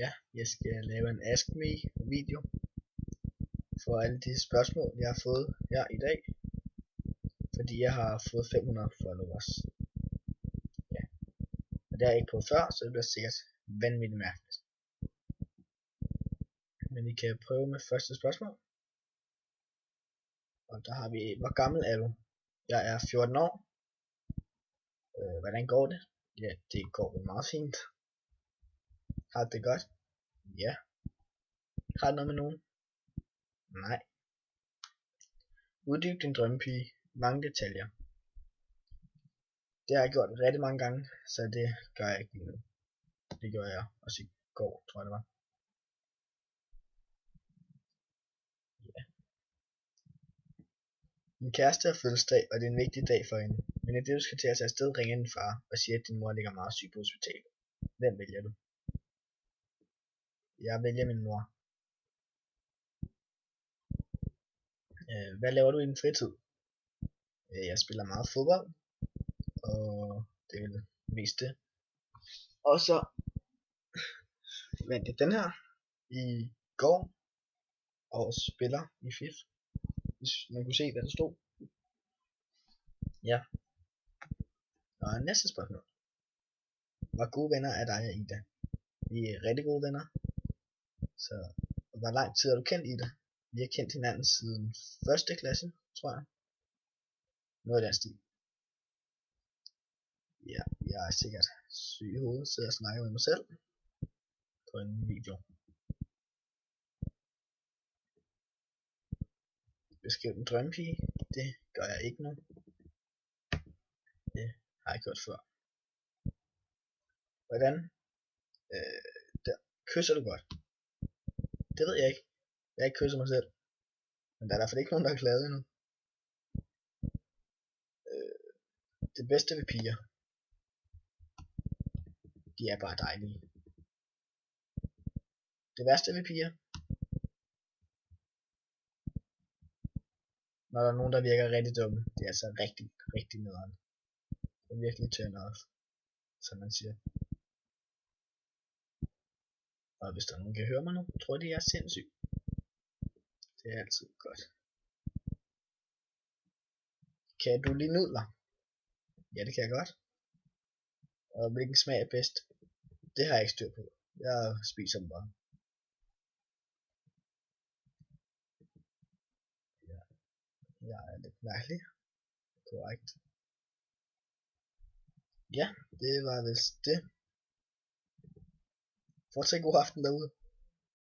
Ja, jeg skal lave en Ask Me video for alle de spørgsmål, jeg har fået her i dag, fordi jeg har fået 500 followers. Ja, og det har jeg ikke prøvet før, så det bliver sikkert vanvittigt mærkeligt. Men vi kan prøve med første spørgsmål. Og der har vi, hvor gammel er du? Jeg er 14 år. Hvordan går det? Ja, det går meget fint. Har det godt? Ja. Har du noget med nogen? Nej. Uddyb din drømmepige. Mange detaljer. Det har jeg gjort rigtig mange gange, så det gør jeg ikke nu. Det gjorde jeg også i går, tror jeg det var. Ja. Min kæreste har fødselsdag, og det er en vigtig dag for hende. Men i det du skal til at tage afsted, ringer din far og siger, at din mor ligger meget syg på hospitalet. Hvem vælger du? Jeg vælger min mor. Hvad laver du i din fritid? Jeg spiller meget fodbold, og det er vel mest det. Og så vandt jeg den her i går, og spiller i FIF, hvis man kunne se hvad der stod. Ja. Og næste spørgsmål. Hvor gode venner er dig og Ida? Vi er rigtig gode venner. Så hvor lang tid har du kendt Ida? Vi har kendt hinanden siden 1. klasse, tror jeg. Noget af den stil. Ja, jeg er sikkert syg i hovedet, sidder og snakker med mig selv på en video. Beskriv en drømmepige. Det gør jeg ikke nu. Det har jeg gjort før. Hvordan der kysser du godt? Det ved jeg ikke. Jeg har ikke kysset mig selv. Men der er i hvert fald ikke nogen, der har klaget endnu. Det bedste ved piger. De er bare dejlige. Det værste ved piger. Når der er nogen, der virker rigtig dumme. Det er altså rigtig, rigtig nederen. Det er virkelig turn off, som man siger. Og hvis der er nogen, der kan høre mig nu, tror de jeg er sindssyg. Det er altid godt. Kan du lide nudler? Ja, det kan jeg godt. Og hvilken smag er bedst? Det har jeg ikke styr på. Jeg spiser dem bare. Ja, jeg er lidt mærkelig. Korrekt. Ja, det var vist det. Fortsat god aften derude.